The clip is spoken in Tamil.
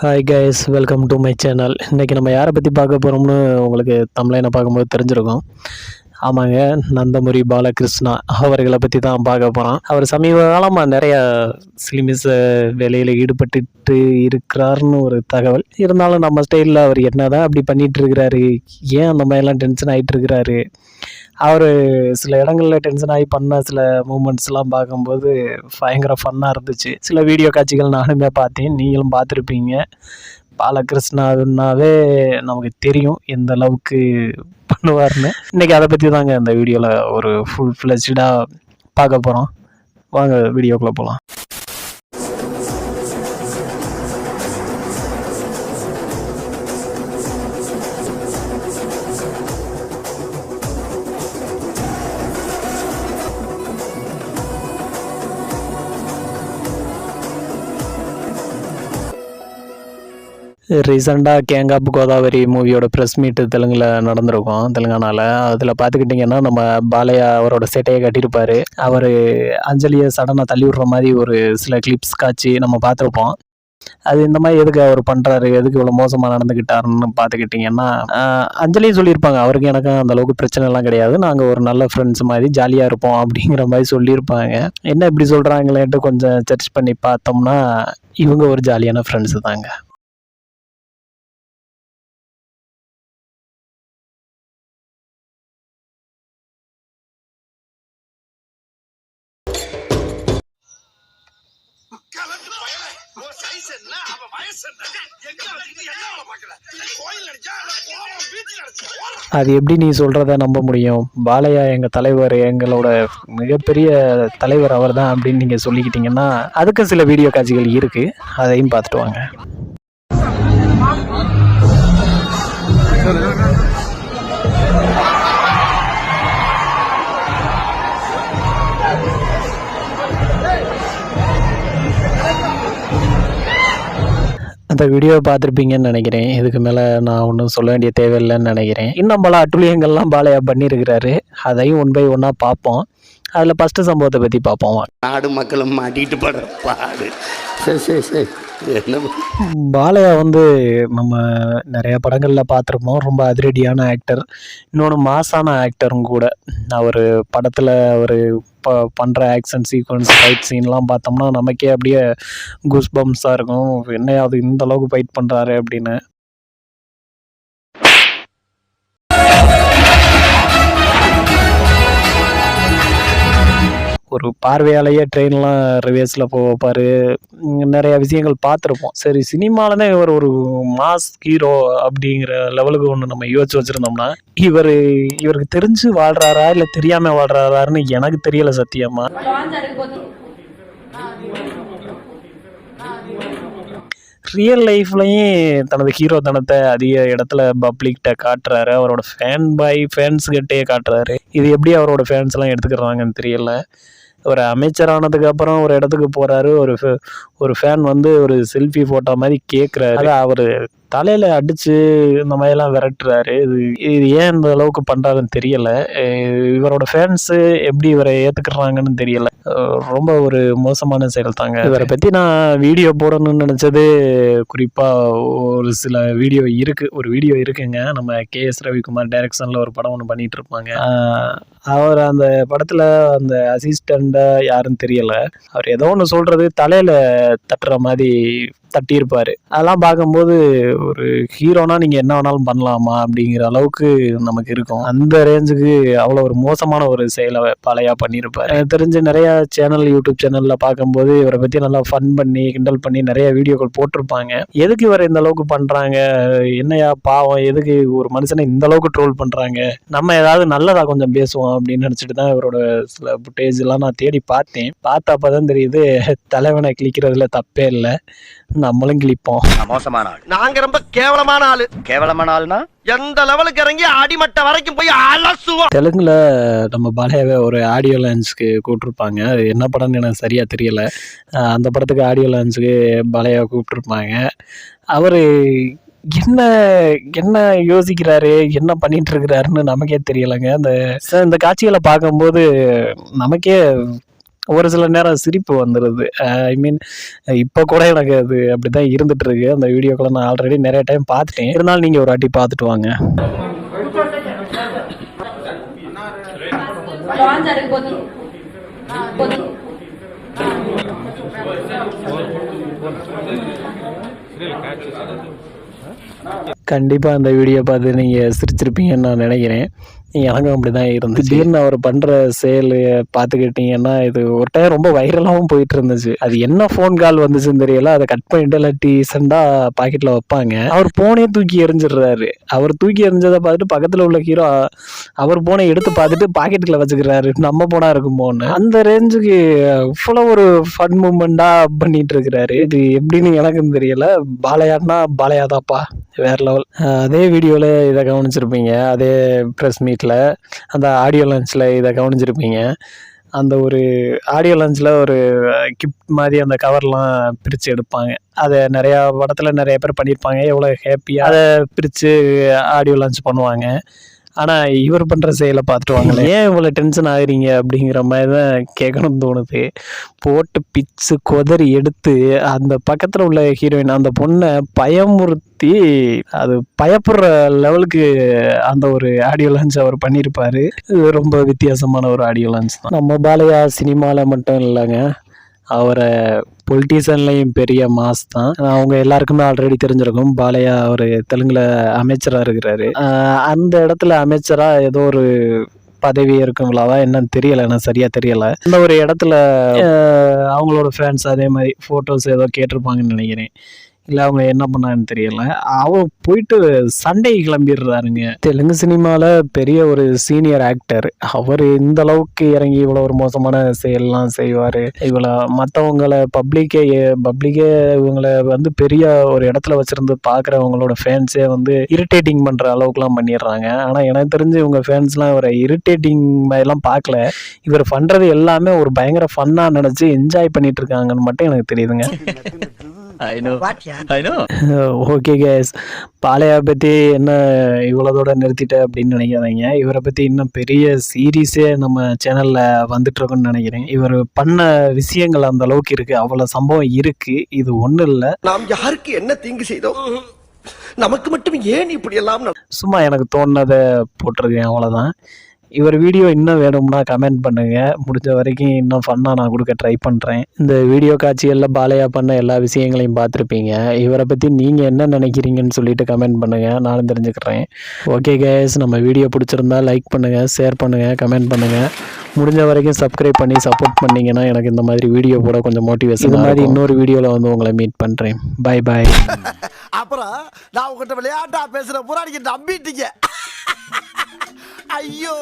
Hi guys, welcome to my channel. இன்றைக்கி நம்ம யாரை பற்றி பார்க்க போகிறோம்னு உங்களுக்கு தமிழனை பார்க்கும்போது தெரிஞ்சிருக்கும். ஆமாங்க, நந்தமுரி பாலகிருஷ்ணா அவர்களை பற்றி தான் பார்க்க போகிறோம். அவர் சமீப காலமாக நிறையா சிலிமிஸ் வேலையில் ஈடுபட்டு இருக்கிறாருன்னு ஒரு தகவல். இருந்தாலும் நம்ம ஸ்டைலில் அவர் என்ன தான் அப்படி பண்ணிகிட்டு இருக்கிறாரு, ஏன் அந்த மாதிரிலாம் டென்ஷன் ஆகிட்டு இருக்கிறாரு, அவர் சில இடங்களில் டென்ஷன் ஆகி பண்ண சில மூமெண்ட்ஸ்லாம் பார்க்கும்போது பயங்கர ஃபன்னாக இருந்துச்சு. சில வீடியோ காட்சிகள் நானுமே பார்த்தேன், நீங்களும் பார்த்துருப்பீங்க. பாலகிருஷ்ணாவே நமக்கு தெரியும் எந்த அளவுக்கு பண்ணுவார்னு. இன்றைக்கி அதை பற்றி தாங்க இந்த வீடியோவில் ஒரு ஃபுல் ஃப்ளெஜ்டாக பார்க்க போகிறோம். வாங்க வீடியோக்குள்ளே போகலாம். ரீசெண்டாக கேங்காப் கோதாவரி மூவியோட ப்ரெஸ் மீட்டு தெலுங்கில் நடந்திருக்கும், தெலுங்கானாவில். அதில் பார்த்துக்கிட்டிங்கன்னா நம்ம பாலையா அவரோட சேட்டையை கட்டியிருப்பார். அவர் அஞ்சலியை சடனாக தள்ளி விடுற மாதிரி ஒரு சில கிளிப்ஸ் காட்சி நம்ம பார்த்துருப்போம். அது இந்த மாதிரி எதுக்கு அவர் பண்ணுறாரு, எதுக்கு இவ்வளோ மோசமாக நடந்துக்கிட்டாருன்னு பார்த்துக்கிட்டிங்கன்னா, அஞ்சலியும் சொல்லியிருப்பாங்க, அவருக்கு எனக்கும் அந்த அளவுக்கு பிரச்சனைலாம் கிடையாது, நாங்கள் ஒரு நல்ல ஃப்ரெண்ட்ஸ் மாதிரி ஜாலியாக இருப்போம் அப்படிங்கிற மாதிரி சொல்லியிருப்பாங்க. என்ன இப்படி சொல்கிறாங்களேன்ட்டு கொஞ்சம் சர்ச் பண்ணி பார்த்தோம்னா இவங்க ஒரு ஜாலியான ஃப்ரெண்ட்ஸு தாங்க. அது எப்படி நீ சொல்கிறத நம்ப முடியும்? பாலையா எங்கள் தலைவர், எங்களோட மிகப்பெரிய தலைவர் அவர் தான் அப்படின்னு நீங்கள் சொல்லிக்கிட்டீங்கன்னா அதுக்கு சில வீடியோ காட்சிகள் இருக்குது, அதையும் பார்த்துட்டு வாங்க. அந்த வீடியோவை பார்த்துருப்பீங்கன்னு நினைக்கிறேன். இதுக்கு மேலே நான் ஒன்றும் சொல்ல வேண்டிய தேவையில்லைன்னு நினைக்கிறேன். இன்னும் பல அட்டுழியங்கள்லாம் பாலையா பண்ணியிருக்கிறாரு, அதையும் ஒன் பை ஒன்னாக பார்ப்போம். அதில் ஃபஸ்ட்டு சம்பவத்தை பற்றி பார்ப்போம். நாடு மக்களும் மாட்டிட்டு படுற பாடு. சரி சரி சரி. என்ன பாலையா நம்ம நிறைய படங்களில் பார்த்துருப்போம். ரொம்ப அதிரடியான ஆக்டர், இன்னொன்று மாசான ஆக்டரும் கூட. அவர் படத்தில் அவர் பண்ணுற ஆக்ஷன் சீக்வன்ஸ், ஃபைட் சீன்லாம் பார்த்தோம்னா நமக்கே அப்படியே கூஸ் பம்ஸாக இருக்கும். என்ன அது இந்த அளவுக்கு ஃபைட் பண்ணுறாரு அப்படின்னு. ஒரு பார்வையாலேயே ட்ரெயின்லாம் ரிவேர்ஸில் வைப்பார். நிறைய விஷயங்கள் பார்த்துருப்போம். சரி, சினிமாவில் தான் இவர் ஒரு மாஸ் ஹீரோ அப்படிங்கிற லெவலுக்கு ஒன்று நம்ம யோசிச்சு வச்சுருந்தோம்னா, இவருக்கு தெரிஞ்சு வாழ்கிறாரா இல்லை தெரியாமல் வாழ்கிறாரான்னு எனக்கு தெரியலை சத்தியமாக. ரியல் லைஃப்லையும் தனது ஹீரோ தனத்தை அதிக இடத்துல பப்ளிக்கிட்ட காட்டுறாரு, அவரோட ஃபேன்ஸ்கிட்டே காட்டுறாரு. இது எப்படி அவரோட ஃபேன்ஸ்லாம் எடுத்துக்கிறாங்கன்னு தெரியல. ஒரு அமைச்சரானதுக்கு அப்புறம் ஒரு இடத்துக்கு போகிறாரு, ஒரு ஃபேன் ஒரு செல்ஃபி ஃபோட்டோ மாதிரி கேட்குறாரு, அவர் தலையில் அடித்து இந்த மாதிரிலாம் விரட்டுறாரு. இது ஏன் இந்த அளவுக்கு பண்ணுறாருன்னு தெரியலை. இவரோட ஃபேன்ஸு எப்படி இவரை ஏற்றுக்கிறாங்கன்னு தெரியலை. ரொம்ப ஒரு மோசமான செயல் தாங்க. இவரை பற்றி நான் வீடியோ போடணும்னு நினச்சது, குறிப்பாக ஒரு சில வீடியோ இருக்குங்க. நம்ம KS ரவிக்குமார் டைரக்ஷனில் ஒரு படம் ஒன்று பண்ணிகிட்டு இருப்பாங்க. அவர் அந்த படத்தில் அந்த அசிஸ்டண்ட்டாக யாருன்னு தெரியலை, அவர் ஏதோ ஒன்று சொல்கிறது தலையில் தட்டுற மாதிரி தட்டியிருப்பார். அதெல்லாம் பார்க்கும்போது ஒரு ஹீரோனா நீங்கள் என்ன வேணாலும் பண்ணலாமா அப்படிங்கிற அளவுக்கு நமக்கு இருக்கும். அந்த ரேஞ்சுக்கு அவ்வளோ ஒரு மோசமான ஒரு செயலை பாலையா பண்ணியிருப்பார். எனக்கு தெரிஞ்சு நிறையா யூடியூப் சேனலில் பார்க்கும்போது இவரை பற்றி நல்லா ஃபன் பண்ணி கிண்டல் பண்ணி நிறைய வீடியோக்கள் போட்டிருப்பாங்க. எதுக்கு இவரை இந்த அளவுக்கு பண்ணுறாங்க, என்னையா பாவம், எதுக்கு ஒரு மனுஷனை இந்த அளவுக்கு ட்ரோல் பண்ணுறாங்க, நம்ம ஏதாவது நல்லதாக கொஞ்சம் பேசுவோம் அப்படின்னு நினச்சிட்டு தான் இவரோட சில ஃபுட்டேஜ்லாம் நான் தேடி பார்த்தேன். பார்த்தப்ப தான் தெரியுது, தலைவனை கிளிக்கிறதுல தப்பே இல்லை, நம்மளும் கிளிப்போம். மோசமான ஆள், நாங்க ரொம்ப கேவலமான ஆளு. கேவலமான ஆள்னா எந்த லெவலுக்கு இறங்கி அடிமட்ட வரைக்கும் போய் அலசுவோம். தெலுங்குல நம்ம பாலையாவை ஒரு ஆடியோ லான்ச்சுக்கு கூப்பிட்டுருப்பாங்க. அது என்ன படம்னு எனக்கு சரியாக தெரியல. அந்த படத்துக்கு ஆடியோ லான்ச்சுக்கு பாலையாவை கூப்பிட்டுருப்பாங்க. அவர் என்ன என்ன யோசிக்கிறாரு, என்ன பண்ணிட்டு இருக்கிறாருன்னு நமக்கே தெரியலைங்க. இந்த காட்சிகளை பார்க்கும்போது நமக்கே ஒரு சில நேரம் சிரிப்பு வந்துடுது. ஐ மீன் இப்போ கூட எனக்கு அது அப்படி தான் இருந்துட்டு இருக்கு. அந்த வீடியோக்களை நான் ஆல்ரெடி நிறைய டைம் பார்த்துட்டேன். இருந்தாலும் நீங்கள் ஒரு வாட்டி பார்த்துட்டு வாங்க. கண்டிப்பாக அந்த வீடியோ பார்த்து நீங்கள் சிரிச்சிருப்பீங்கன்னு நான் நினைக்கிறேன். எனக்கும் அப்படி தான் இருந்துச்சு. திடீர்னு அவர் பண்ணுற செயல் பார்த்துக்கிட்டிங்கன்னா இது ஒரு டைம் ரொம்ப வைரலாகவும் போயிட்டு இருந்துச்சு. அது என்ன ஃபோன் கால் வந்துச்சுன்னு தெரியல. அதை கட் பண்ணிட்டு இல்லை டீசெண்டாக பாக்கெட்டில் வைப்பாங்க. அவர் ஃபோனே தூக்கி எறிஞ்சிடுறாரு. அவர் தூக்கி எறிஞ்சதை பார்த்துட்டு பக்கத்தில் உள்ள ஹீரோ அவர் ஃபோனை எடுத்து பார்த்துட்டு பாக்கெட்டுக்குள்ள வச்சுக்கிறாரு. நம்ம ஃபோனாக இருக்குமோன்னு அந்த ரேஞ்சுக்கு இவ்வளோ ஒரு ஃபன் மூமெண்ட்டாக பண்ணிட்டு இருக்கிறாரு. இது எப்படின்னு எனக்கும் தெரியல. பாலையான்னா பாலையாதாப்பா வேற லெவல். அதே வீடியோவில் இதை கவனிச்சிருப்பீங்க. அதே ப்ரெஸ் மீட்டில் அந்த ஆடியோ லான்ச்சில் இதை கவனிச்சிருப்பீங்க. அந்த ஒரு ஆடியோ லான்ச்சில் ஒரு கிஃப்ட் மாதிரி அந்த கவர்லாம் பிரித்து எடுப்பாங்க. அதை நிறையா படத்தில் நிறைய பேர் பண்ணியிருப்பாங்க. எவ்வளோ ஹாப்பியாக அதை பிரித்து ஆடியோ லான்ச் பண்ணுவாங்க. ஆனால் இவர் பண்ணுற செயலை பார்த்துட்டு வாங்களே, ஏன் இவ்வளோ டென்ஷன் ஆகுறீங்க அப்படிங்கிற மாதிரி தான் கேட்கணும்னு தோணுது. போட்டு பிச்சு கொதறி எடுத்து அந்த பக்கத்தில் உள்ள ஹீரோயின் அந்த பொண்ணை பயமுறுத்தி அது பயப்படுற லெவலுக்கு அந்த ஒரு ஆடியோ லான்ச் அவர் பண்ணியிருப்பார். இது ரொம்ப வித்தியாசமான ஒரு ஆடியோ லான்ச் தான். நம்ம பாலையா சினிமாவில் மட்டும் இல்லைங்க, அவரை பொலிட்டீஷியன்லையும் பெரிய மாஸ் தான். அவங்க எல்லாருக்குமே ஆல்ரெடி தெரிஞ்சிருக்கும். பாலையா அவர் தெலுங்குல அமைச்சராக இருக்கிறாரு. அந்த இடத்துல அமைச்சராக ஏதோ ஒரு பதவி இருக்குங்களாவா என்னன்னு தெரியலை, எனக்கு சரியா தெரியலை. அந்த ஒரு இடத்துல அவங்களோட ஃபேன்ஸ் அதே மாதிரி ஃபோட்டோஸ் ஏதோ கேட்டிருப்பாங்கன்னு நினைக்கிறேன். இல்லை அவங்க என்ன பண்ணாங்கன்னு தெரியல. அவர் போயிட்டு சண்டை கிளம்பிடுறாருங்க. தெலுங்கு சினிமாவில் பெரிய ஒரு சீனியர் ஆக்டர். அவர் இந்த அளவுக்கு இறங்கி இவ்வளோ ஒரு மோசமான செயல்லாம் செய்வார். இவ்வளோ மற்றவங்களை பப்ளிக்கே இவங்களை வந்து பெரிய ஒரு இடத்துல வச்சுருந்து பார்க்குறவங்களோட ஃபேன்ஸே வந்து இரிட்டேட்டிங் பண்ணுற அளவுக்குலாம் பண்ணிடுறாங்க. ஆனால் எனக்கு தெரிஞ்சு இவங்க ஃபேன்ஸ்லாம் இவரை இரிட்டேட்டிங் மாதிரிலாம் பார்க்கல. இவர் பண்ணுறது எல்லாமே ஒரு பயங்கர ஃபன்னாக நினச்சி என்ஜாய் பண்ணிட்டு இருக்காங்கன்னு மட்டும் எனக்கு தெரியுதுங்க. ஓகே கேஸ், பாலையா பற்றி என்ன இவ்வளோதோட நிறுத்திட்ட அப்படின்னு நினைக்காதீங்க. இவரை பற்றி இன்னும் பெரிய சீரீஸே நம்ம சேனலில் வந்துட்டுருக்குன்னு நினைக்கிறேன். இவர் பண்ண விஷயங்கள் அந்த அளவுக்கு இருக்குது, அவ்வளோ சம்பவம் இருக்குது. இது ஒன்றும் இல்லை, நாம் யாருக்கு என்ன தீங்கு செய்தோம், நமக்கு மட்டும் ஏன் இப்படி எல்லாம் சும்மா எனக்கு தோணுனதை போட்டிருக்கேன், அவ்வளோதான். இவர் வீடியோ இன்னும் வேணும்னா கமெண்ட் பண்ணுங்கள். முடிஞ்ச வரைக்கும் இன்னும் ஃபன்னாக நான் கொடுக்க ட்ரை பண்ணுறேன். இந்த வீடியோ காட்சிகளில் பாலையா பண்ண எல்லா விஷயங்களையும் பார்த்துருப்பீங்க. இவரை பற்றி நீங்கள் என்ன நினைக்கிறீங்கன்னு சொல்லிட்டு கமெண்ட் பண்ணுங்கள், நானும் தெரிஞ்சுக்கிறேன். ஓகே கேஸ், நம்ம வீடியோ பிடிச்சிருந்தா லைக் பண்ணுங்கள், ஷேர் பண்ணுங்கள், கமெண்ட் பண்ணுங்கள். முடிஞ்ச வரைக்கும் சப்ஸ்கிரைப் பண்ணி சப்போர்ட் பண்ணிங்கன்னா எனக்கு இந்த மாதிரி வீடியோ போட கொஞ்சம் மோட்டிவேஷன். இந்த மாதிரி இன்னொரு வீடியோவில் வந்து உங்களை மீட் பண்ணுறேன். Bye bye. அப்புறம் நான் உங்கள்கிட்ட விளையாட்டா பேசுகிற புறாடிக்கு நம்பிட்டீங்க. ஐயோ.